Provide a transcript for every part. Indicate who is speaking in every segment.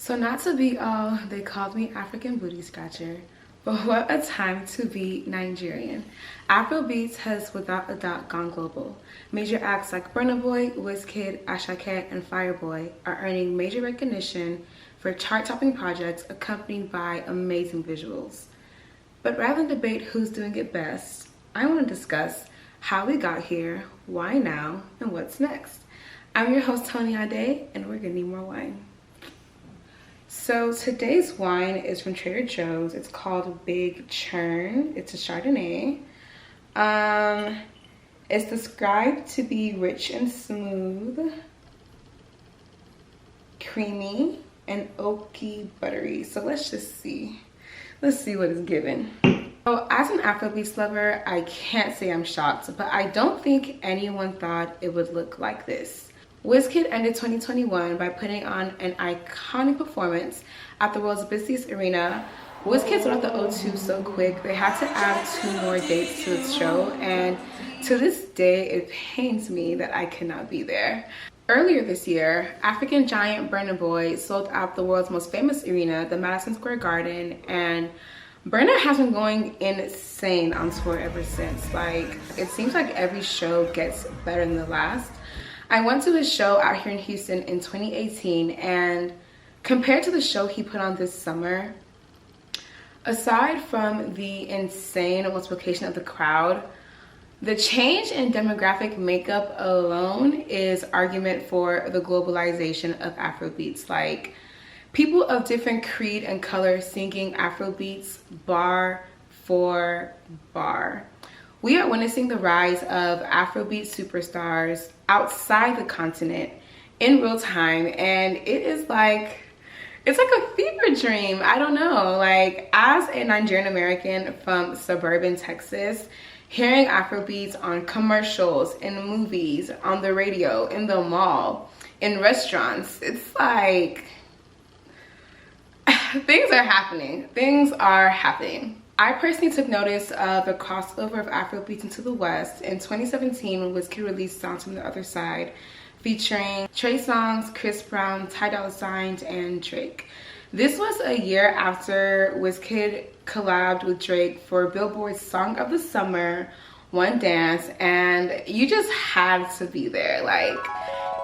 Speaker 1: So not to be all, they called me African booty scratcher, but what a time to be Nigerian. Afrobeats has without a doubt gone global. Major acts like Burna Boy, Wizkid, Asake, and Fireboy are earning major recognition for chart-topping projects accompanied by amazing visuals. But rather than debate who's doing it best, I want to discuss how we got here, why now, and what's next. I'm your host, Toni Ade, and we're gonna need more wine. So today's wine is from Trader Joe's. It's called Big Churn. It's a Chardonnay. It's described to be rich and smooth, creamy, and oaky buttery. So let's just see. Let's see what it's given. So as an Afrobeats lover, I can't say I'm shocked, but I don't think anyone thought it would look like this. Wizkid ended 2021 by putting on an iconic performance at the world's busiest arena. Wizkid sold out the O2 so quick, they had to add 2 more dates to its show, and to this day, it pains me that I cannot be there. Earlier this year, African giant Burna Boy sold out the world's most famous arena, the Madison Square Garden, and Burna has been going insane on tour ever since. Like, it seems like every show gets better than the last. I went to his show out here in Houston in 2018, and compared to the show he put on this summer, aside from the insane multiplication of the crowd, the change in demographic makeup alone is argument for the globalization of Afrobeats. Like, people of different creed and color singing Afrobeats bar for bar. We are witnessing the rise of Afrobeat superstars outside the continent in real time, and it's like a fever dream. I don't know, like, as a Nigerian American from suburban Texas, hearing Afrobeats on commercials, in movies, on the radio, in the mall, in restaurants, it's like things are happening. I personally took notice of the crossover of Afrobeats into the West in 2017 when Wizkid released Songs from the Other Side, featuring Trey Songz, Chris Brown, Ty Dolla $ign, and Drake. This was a year after Wizkid collabed with Drake for Billboard's Song of the Summer, One Dance, and you just had to be there. Like,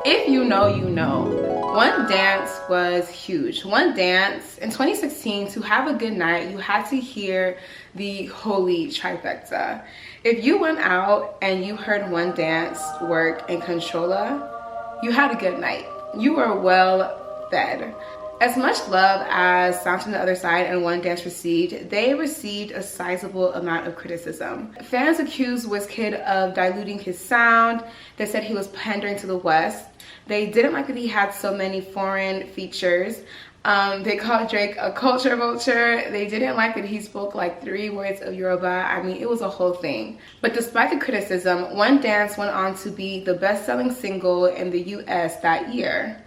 Speaker 1: if you know, you know. One Dance was huge. One Dance, in 2016, to have a good night, you had to hear the holy trifecta. If you went out and you heard One Dance work in Controlla, you had a good night. You were well fed. As much love as Songs from the Other Side and One Dance received, they received a sizable amount of criticism. Fans accused Wizkid of diluting his sound. They said he was pandering to the West. They didn't like that he had so many foreign features. They called Drake a culture vulture. They didn't like that he spoke like 3 words of Yoruba. I mean, it was a whole thing. But despite the criticism, One Dance went on to be the best-selling single in the US that year.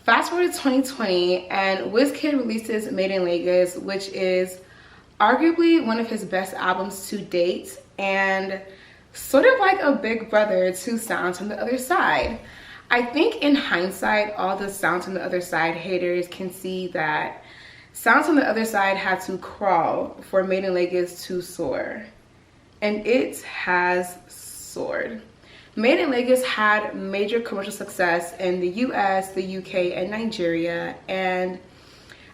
Speaker 1: Fast forward to 2020, and Wizkid releases Made in Lagos, which is arguably one of his best albums to date, and sort of like a big brother to Sounds from the Other Side. I think in hindsight, all the Sounds from the Other Side haters can see that Sounds from the Other Side had to crawl for Made in Lagos to soar, and it has soared. Made in Lagos had major commercial success in the US, the UK, and Nigeria, and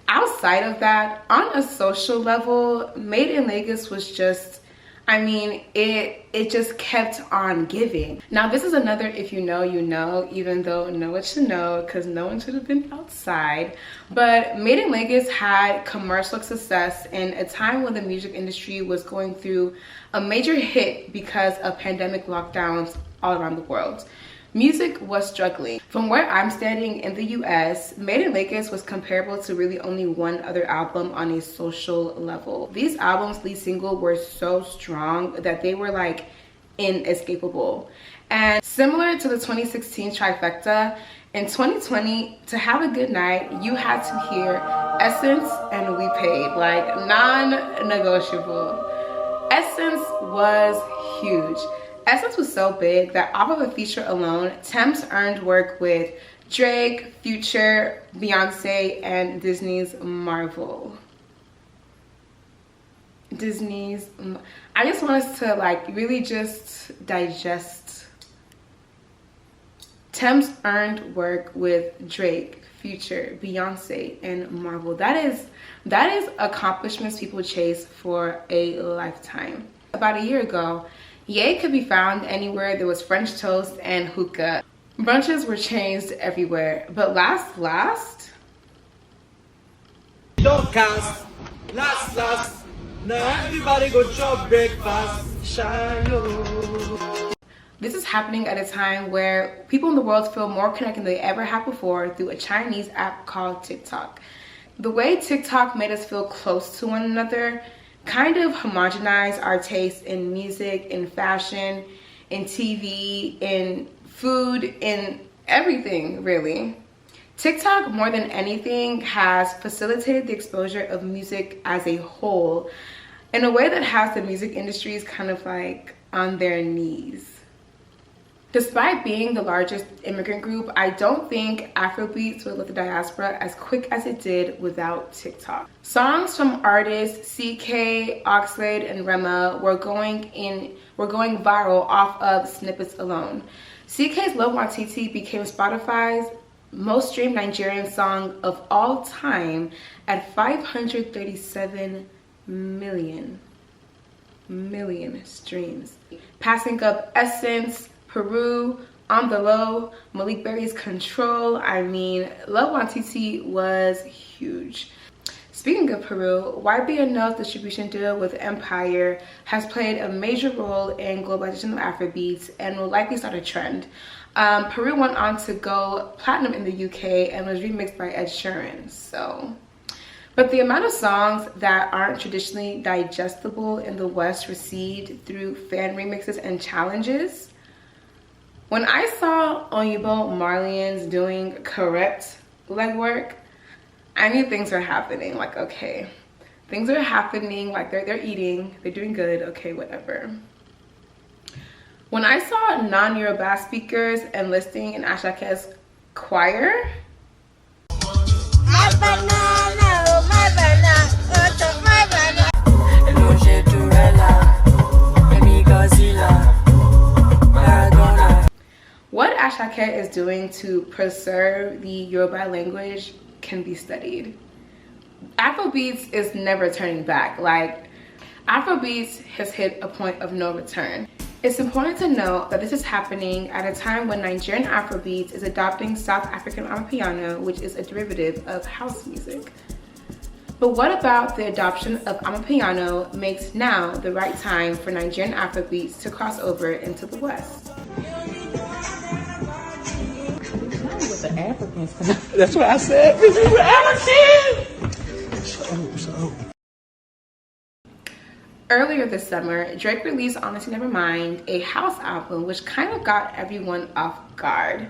Speaker 1: outside of that, on a social level, Made in Lagos was just, I mean, it just kept on giving. Now, this is another if you know, you know, even though know what you know, because no one should have been outside. But Made in Lagos had commercial success in a time when the music industry was going through a major hit because of pandemic lockdowns all around the world. Music was struggling. From where I'm standing in the US, Made in Lagos was comparable to really only one other album on a social level. These albums' lead single were so strong that they were like inescapable. And similar to the 2016 trifecta, in 2020, to have a good night, you had to hear Essence and We Paid, like non-negotiable. Essence was huge. Essence was so big that off of a feature alone, Tems earned work with Drake, Future, Beyonce, and Disney's Marvel. I just want us to like really just digest. Tems earned work with Drake, Future, Beyonce, and Marvel. That is accomplishments people chase for a lifetime. About a year ago, Ye could be found anywhere there was French toast and hookah. Brunches were changed everywhere, but last,
Speaker 2: last, now everybody go chop breakfast.
Speaker 1: This is happening at a time where people in the world feel more connected than they ever have before through a Chinese app called TikTok. The way TikTok made us feel close to one another kind of homogenized our taste in music, in fashion, in TV, in food, in everything, really. TikTok, more than anything, has facilitated the exposure of music as a whole in a way that has the music industries kind of like on their knees. Despite being the largest immigrant group, I don't think Afrobeats would let the diaspora as quick as it did without TikTok. Songs from artists CK, Oxlade, and Rema were going viral off of snippets alone. CK's Love Wantiti became Spotify's most streamed Nigerian song of all time at 537 million streams, passing up Essence, Peru, On the Low, Malik Berry's Control. I mean, Love Wantiti was huge. Speaking of Peru, YBNL's distribution deal with Empire has played a major role in Globalization of Afrobeats and will likely start a trend. Peru went on to go platinum in the UK and was remixed by Ed Sheeran. But the amount of songs that aren't traditionally digestible in the West received through fan remixes and challenges. When I saw Oyibo Marlians doing correct legwork, I knew things were happening. Like, okay, things are happening. Like they're eating, they're doing good. Okay, whatever. When I saw non-Yoruba speakers enlisting in Ashake's choir, what Ashake is doing to preserve the Yoruba language can be studied. Afrobeats is never turning back. Like, Afrobeats has hit a point of no return. It's important to note that this is happening at a time when Nigerian Afrobeats is adopting South African Amapiano, which is a derivative of house music. But what about the adoption of Amapiano makes now the right time for Nigerian Afrobeats to cross over into the West?
Speaker 3: The Africans.
Speaker 2: That's what I said. This is African. So.
Speaker 1: Earlier this summer, Drake released Honestly Nevermind, a house album, which kind of got everyone off guard.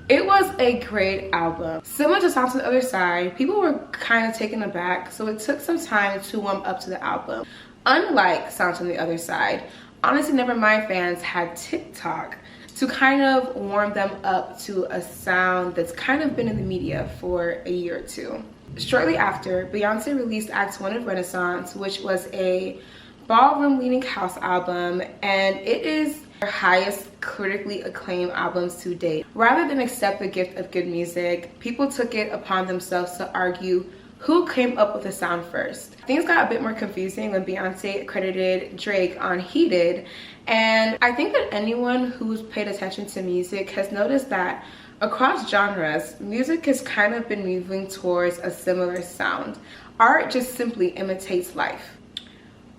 Speaker 1: It was a great album. Similar to Sounds on the Other Side, people were kind of taken aback, so it took some time to warm up to the album. Unlike Sounds on the Other Side, Honestly Nevermind fans had TikTok to kind of warm them up to a sound that's kind of been in the media for a year or two. Shortly after, Beyonce released Act 1 of Renaissance, which was a ballroom-leaning house album, and it is her highest critically acclaimed albums to date. Rather than accept the gift of good music, people took it upon themselves to argue who came up with the sound first. Things got a bit more confusing when Beyonce credited Drake on Heated, and I think that anyone who's paid attention to music has noticed that across genres, music has kind of been moving towards a similar sound. Art just simply imitates life.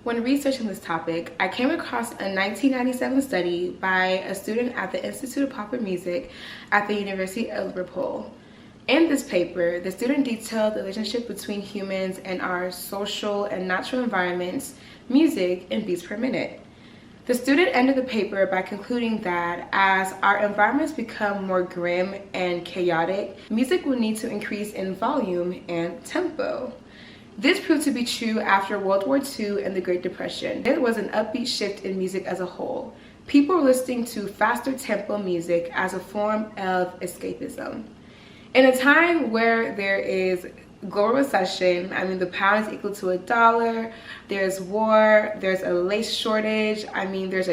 Speaker 1: When researching this topic, I came across a 1997 study by a student at the Institute of Popular Music at the University of Liverpool. In this paper, the student detailed the relationship between humans and our social and natural environments, music, and beats per minute. The student ended the paper by concluding that as our environments become more grim and chaotic, music will need to increase in volume and tempo. This proved to be true after World War II and the Great Depression. There was an upbeat shift in music as a whole. People were listening to faster tempo music as a form of escapism. In a time where there is global recession, I mean, the pound is equal to $1, there's war, there's a lace shortage, I mean, there's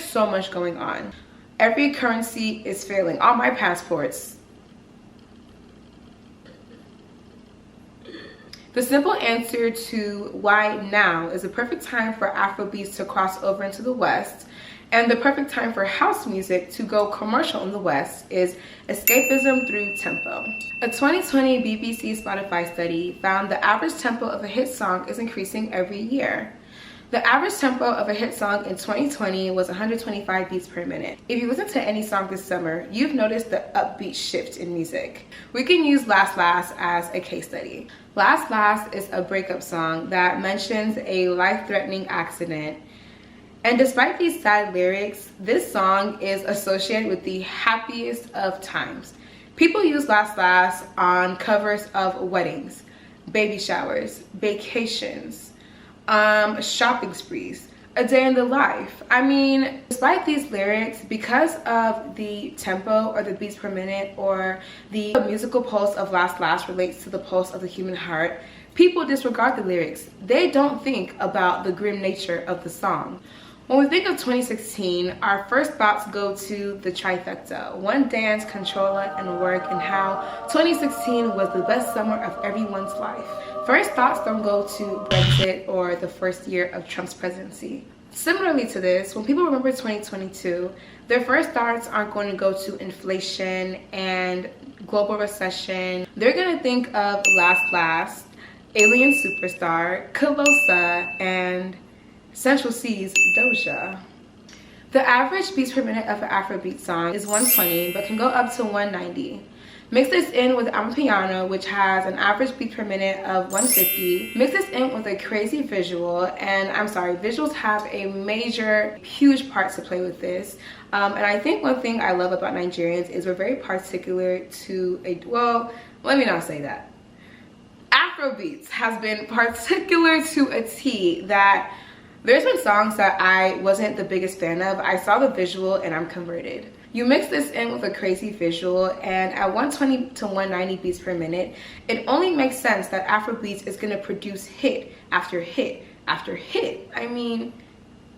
Speaker 1: so much going on. Every currency is failing. All my passports. The simple answer to why now is the perfect time for Afrobeats to cross over into the West, and the perfect time for house music to go commercial in the West is escapism through tempo. A 2020 BBC Spotify study found the average tempo of a hit song is increasing every year. The average tempo of a hit song in 2020 was 125 beats per minute. If you listen to any song this summer, you've noticed the upbeat shift in music. We can use Last Last as a case study. Last Last is a breakup song that mentions a life-threatening accident. And despite these sad lyrics, this song is associated with the happiest of times. People use Last Last on covers of weddings, baby showers, vacations, shopping sprees, a day in the life. I mean, despite these lyrics, because of the tempo or the beats per minute or the musical pulse of Last Last relates to the pulse of the human heart, people disregard the lyrics. They don't think about the grim nature of the song. When we think of 2016, our first thoughts go to the trifecta: One Dance, Controller, and Work, and how 2016 was the best summer of everyone's life. First thoughts don't go to Brexit or the first year of Trump's presidency. Similarly to this, when people remember 2022, their first thoughts aren't going to go to inflation and global recession. They're going to think of Last Last, Alien Superstar, Colossa, and Central C's Doja. The average beats per minute of an Afrobeat song is 120, but can go up to 190. Mix this in with Amapiano, which has an average beat per minute of 150. Mix this in with a crazy visual, and I'm sorry, visuals have a major, huge part to play with this. And I think one thing I love about Nigerians is we're very particular to well, let me not say that. Afrobeats has been particular to a T that there's been songs that I wasn't the biggest fan of. I saw the visual and I'm converted. You mix this in with a crazy visual, and at 120 to 190 beats per minute, it only makes sense that Afrobeats is gonna produce hit after hit after hit. I mean,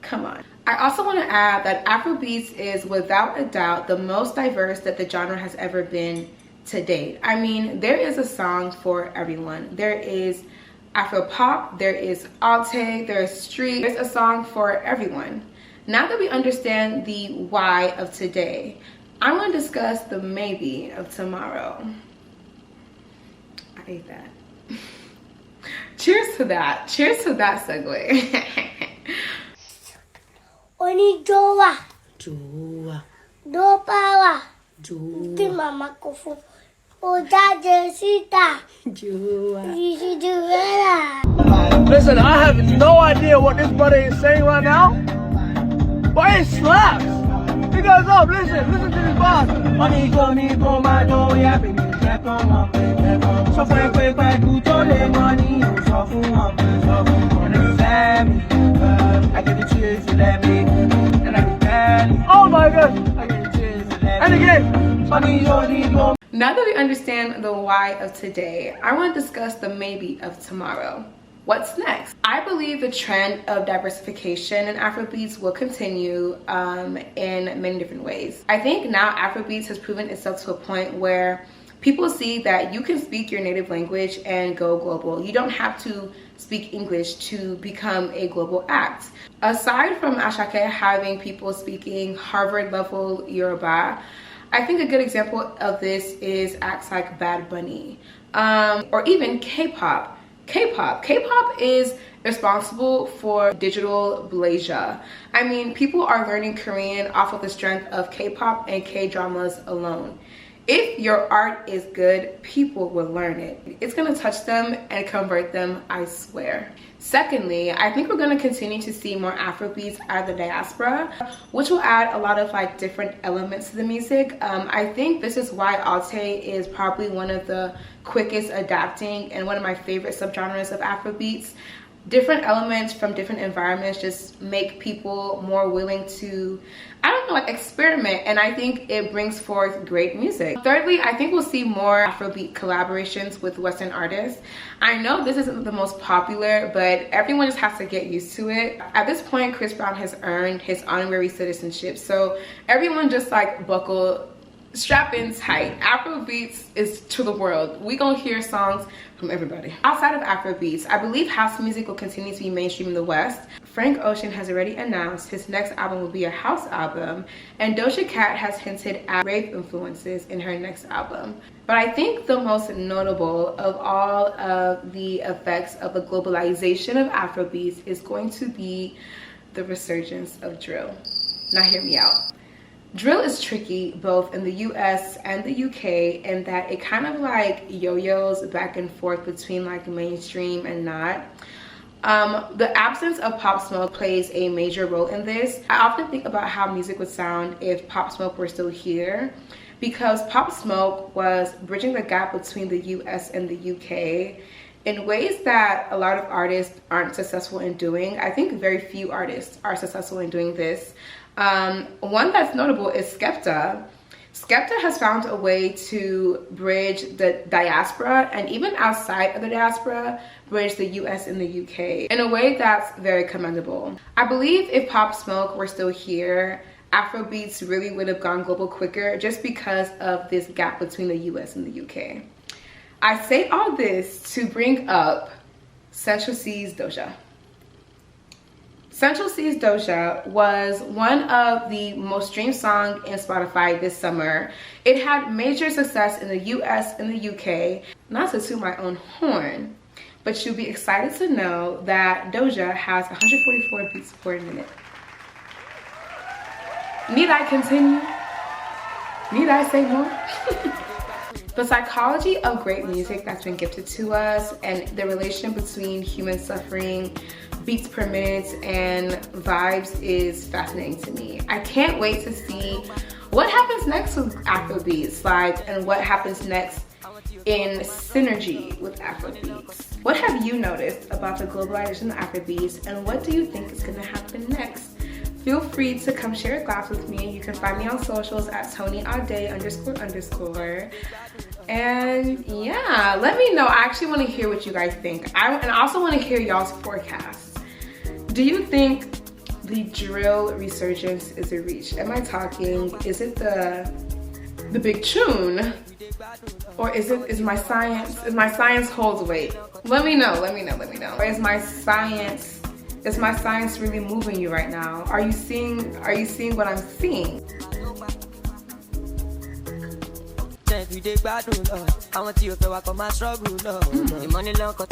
Speaker 1: come on. I also want to add that Afrobeats is without a doubt the most diverse that the genre has ever been to date. I mean, there is a song for everyone. There is Afro pop, there is Alte, there is street, there's a song for everyone. Now that we understand the why of today, I want to discuss the maybe of tomorrow. I ate that. Cheers to that. Cheers to that segue.
Speaker 4: Oni jowa.
Speaker 3: Jowa.
Speaker 4: Do power.
Speaker 3: Jowa.
Speaker 4: Ti mama kofu. Oja jesita.
Speaker 3: Jowa.
Speaker 4: You do it.
Speaker 2: Listen, I have no idea what this brother is saying right now, but it slaps. He goes up, listen to this boss. Money go me go my door, yeah, baby, step on my face. So quick, do the money, so I get the cheers to let me, and I can. Oh my God, I get the cheers to let me. And again, money go.
Speaker 1: Now that we understand the why of today, I want to discuss the maybe of tomorrow. What's next? I believe the trend of diversification in Afrobeats will continue in many different ways. I think now Afrobeats has proven itself to a point where people see that you can speak your native language and go global. You don't have to speak English to become a global act. Aside from Ashake having people speaking Harvard-level Yoruba, I think a good example of this is acts like Bad Bunny, or even K-pop. K-pop is responsible for digital Blazia. I mean, people are learning Korean off of the strength of K-pop and K-dramas alone. If your art is good, people will learn it. It's gonna touch them and convert them, I swear. Secondly, I think we're going to continue to see more Afrobeats out of the diaspora, which will add a lot of like different elements to the music. I think this is why Ade is probably one of the quickest adapting and one of my favorite subgenres of Afrobeats. Different elements from different environments just make people more willing to, I don't know, like experiment, and I think it brings forth great music. Thirdly, I think we'll see more Afrobeat collaborations with Western artists. I know this isn't the most popular, but everyone just has to get used to it. At this point, Chris Brown has earned his honorary citizenship, so everyone just like buckle, strap in tight. Afrobeats is to the world. We gonna hear songs from everybody. Outside of Afrobeats, I believe house music will continue to be mainstream in the West. Frank Ocean has already announced his next album will be a house album, and Doja Cat has hinted at rave influences in her next album. But I think the most notable of all of the effects of the globalization of Afrobeats is going to be the resurgence of drill. Now hear me out. Drill is tricky both in the US and the UK in that it kind of like yo-yos back and forth between like mainstream and not. The absence of Pop Smoke plays a major role in this. I often think about how music would sound if Pop Smoke were still here, because Pop Smoke was bridging the gap between the US and the UK in ways that a lot of artists aren't successful in doing. I think very few artists are successful in doing this. One that's notable is Skepta. Skepta has found a way to bridge the diaspora and even outside of the diaspora, bridge the US and the UK in a way that's very commendable. I believe if Pop Smoke were still here, Afrobeats really would have gone global quicker just because of this gap between the US and the UK. I say all this to bring up Central C's Doja. Central C's Doja was one of the most streamed songs in Spotify this summer. It had major success in the US and the UK. Not to toot my own horn, but you'll be excited to know that Doja has 144 beats per minute. Need I continue? Need I say more? The psychology of great music that's been gifted to us and the relation between human suffering, beats per minute, and vibes is fascinating to me. I can't wait to see what happens next with Afrobeats, and what happens next in synergy with Afrobeats. What have you noticed about the globalization of Afrobeats, and what do you think is gonna happen next? Feel free to come share your thoughts with me. You can find me on socials at Toni Ade __. And yeah, let me know. I actually want to hear what you guys think. And I also want to hear y'all's forecasts. Do you think the drill resurgence is a reach? Am I talking, is it the big tune? Or is my science holds weight? Let me know. Or is my science really moving you right now? Are you seeing what I'm seeing?
Speaker 5: We dey gbádùn lọ, àwọn tí o fẹ́ wá kọ́ máa struggle lọ. Ìmọ̀ni lọ́kọ̀.